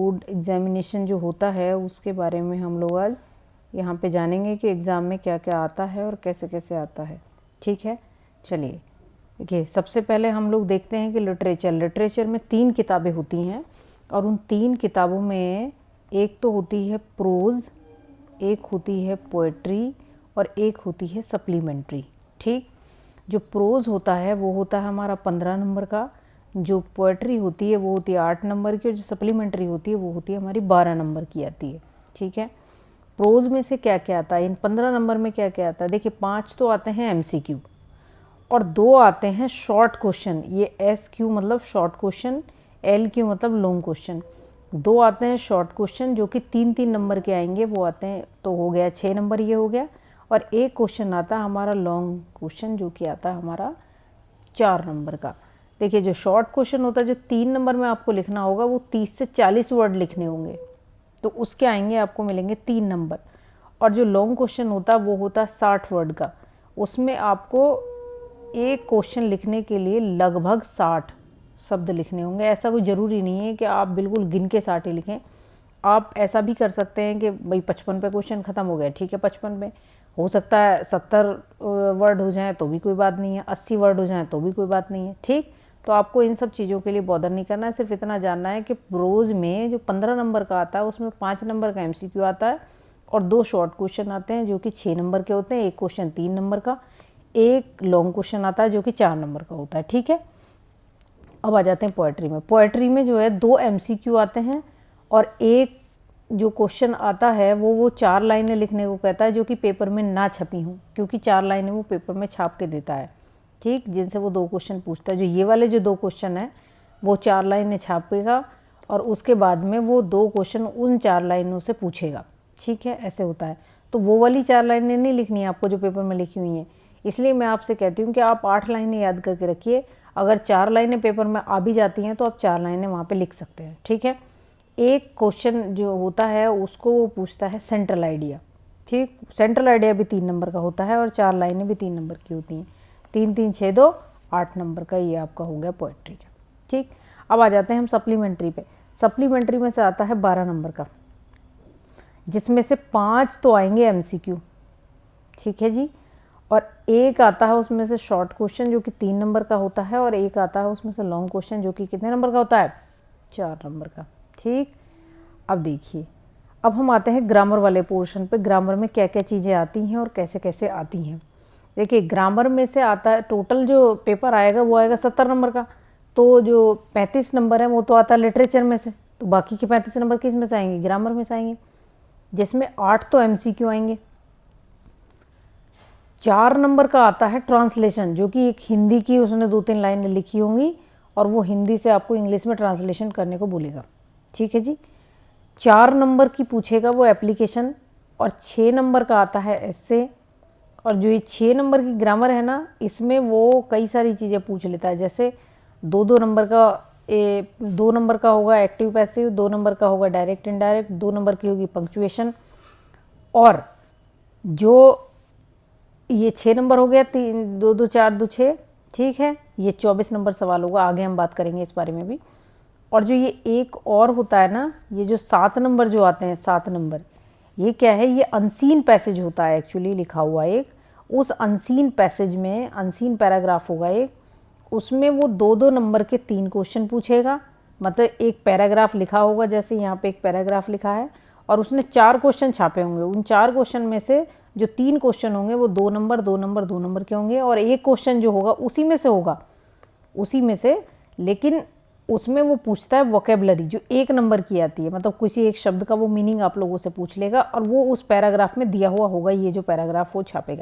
Board examination जो होता है उसके बारे में हम लोग आज यहाँ पे जानेंगे कि एग्ज़ाम में क्या क्या आता है और कैसे कैसे आता है। ठीक है, चलिए देखिए, सबसे पहले हम लोग देखते हैं कि लिटरेचर में 3 किताबें होती हैं और उन 3 किताबों में एक तो होती है प्रोज़, एक होती है पोएट्री और एक होती है सप्लीमेंट्री। ठीक, जो प्रोज़ होता है वो होता है हमारा 15 नंबर का, जो पोएट्री होती है वो होती है 8 नंबर की और जो सप्लीमेंट्री होती है वो होती है हमारी 12 नंबर की आती है। ठीक है, प्रोज़ में से क्या क्या आता है, इन 15 नंबर में क्या क्या आता है, देखिए 5 तो आते हैं MCQ और 2 आते हैं शॉर्ट क्वेश्चन। ये SQ मतलब शॉर्ट क्वेश्चन, LQ मतलब लॉन्ग क्वेश्चन। 2 आते हैं शॉर्ट क्वेश्चन जो कि 3-3 नंबर के आएंगे, वो आते हैं, तो हो गया 6 नंबर, ये हो गया। और एक क्वेश्चन आता है हमारा लॉन्ग क्वेश्चन जो कि आता है हमारा 4 नंबर का। देखिए, जो शॉर्ट क्वेश्चन होता है जो 3 नंबर में आपको लिखना होगा वो 30 से 40 वर्ड लिखने होंगे, तो उसके आएंगे, आपको मिलेंगे 3 नंबर। और जो लॉन्ग क्वेश्चन होता है वो होता है 60 वर्ड का, उसमें आपको एक क्वेश्चन लिखने के लिए लगभग 60 शब्द लिखने होंगे। ऐसा कोई ज़रूरी नहीं है कि आप बिल्कुल गिन के 60 ही लिखें, आप ऐसा भी कर सकते हैं कि भाई 55 पे क्वेश्चन ख़त्म हो गया, ठीक है, 55 पे हो सकता है 70 वर्ड हो जाएं तो भी कोई बात नहीं है, 80 वर्ड हो जाएं तो भी कोई बात नहीं है। ठीक, तो आपको इन सब चीज़ों के लिए बॉदर नहीं करना है, सिर्फ इतना जानना है कि प्रोज़ में जो 15 नंबर का आता है उसमें 5 नंबर का MCQ आता है और 2 शॉर्ट क्वेश्चन आते हैं जो कि 6 नंबर के होते हैं, एक क्वेश्चन 3 नंबर का, एक लॉन्ग क्वेश्चन आता है जो कि 4 नंबर का होता है। ठीक है, अब आ जाते हैं पोएट्री में। पोएट्री में जो है 2 MCQ आते हैं और एक जो क्वेश्चन आता है वो 4 लाइनें लिखने को कहता है जो कि पेपर में ना छपी हों, क्योंकि 4 लाइनें वो पेपर में छाप के देता है। ठीक, जिनसे वो 2 क्वेश्चन पूछता है। जो ये वाले जो 2 क्वेश्चन हैं वो 4 लाइनें छापेगा और उसके बाद में वो 2 क्वेश्चन उन 4 लाइनों से पूछेगा। ठीक है, ऐसे होता है। तो वो वाली 4 लाइनें नहीं लिखनी है आपको जो पेपर में लिखी हुई हैं, इसलिए मैं आपसे कहती हूँ कि आप 8 लाइनें याद करके रखिए। अगर 4 लाइनें पेपर में आ भी जाती हैं तो आप 4 लाइनें वहाँ पर लिख सकते हैं। ठीक है, एक क्वेश्चन जो होता है उसको वो पूछता है सेंट्रल आइडिया। ठीक, सेंट्रल आइडिया भी 3 नंबर का होता है और 4 लाइनें भी 3 नंबर की होती हैं। 3 3 6 2 8 नंबर का, ये आपका हो गया पोएट्री का। ठीक, अब आ जाते हैं हम सप्लीमेंट्री पे। सप्लीमेंट्री में से आता है 12 नंबर का, जिसमें से 5 तो आएंगे MCQ। ठीक है जी, और एक आता है उसमें से शॉर्ट क्वेश्चन जो कि 3 नंबर का होता है और एक आता है उसमें से लॉन्ग क्वेश्चन जो कि कितने नंबर का होता है, 4 नंबर का। ठीक, अब देखिए, अब हम आते हैं ग्रामर वाले पोर्शन पे। ग्रामर में क्या क्या चीज़ें आती हैं और कैसे कैसे आती हैं। देखिए, ग्रामर में से आता है, टोटल जो पेपर आएगा वो आएगा 70 नंबर का, तो जो 35 नंबर है वो तो आता है लिटरेचर में से, तो बाकी के 35 नंबर किस में से आएंगे, ग्रामर में से आएंगे, जिसमें 8 तो MCQ आएंगे। 4 नंबर का आता है ट्रांसलेशन, जो कि एक हिंदी की उसने 2-3 लाइनें लिखी होंगी और वो हिंदी से आपको इंग्लिश में ट्रांसलेशन करने को बोलेगा। ठीक है जी, 4 नंबर की पूछेगा वो एप्लीकेशन और 6 नंबर का आता है एस्से। और जो ये 6 नंबर की ग्रामर है ना, इसमें वो कई सारी चीज़ें पूछ लेता है, जैसे 2 नंबर का 2 नंबर का होगा एक्टिव पैसिव, 2 नंबर का होगा डायरेक्ट इनडायरेक्ट, 2 नंबर की होगी पंक्चुएशन, और जो ये 6 नंबर हो गया, 3 2 2 4 2 6। ठीक है, ये 24 नंबर सवाल होगा, आगे हम बात करेंगे इस बारे में भी। और जो ये एक और होता है ना, ये जो 7 नंबर जो आते हैं, 7 नंबर, ये क्या है, ये अनसीन पैसेज होता है एक्चुअली लिखा हुआ एक। उस अनसीन पैसेज में अनसीन पैराग्राफ होगा एक, उसमें वो 2-2 नंबर के 3 क्वेश्चन पूछेगा। मतलब एक पैराग्राफ लिखा होगा, जैसे यहाँ पे एक पैराग्राफ लिखा है और उसने 4 क्वेश्चन छापे होंगे। उन 4 क्वेश्चन में से जो 3 क्वेश्चन होंगे वो 2 नंबर 2 नंबर 2 नंबर के होंगे और एक क्वेश्चन जो होगा उसी में से होगा, उसी में से, लेकिन उसमें वो पूछता है वोकेबलरी जो 1 नंबर की आती है। मतलब किसी एक शब्द का वो मीनिंग आप लोगों से पूछ लेगा और वो उस पैराग्राफ में दिया हुआ होगा, ये जो पैराग्राफ वो छापेगा।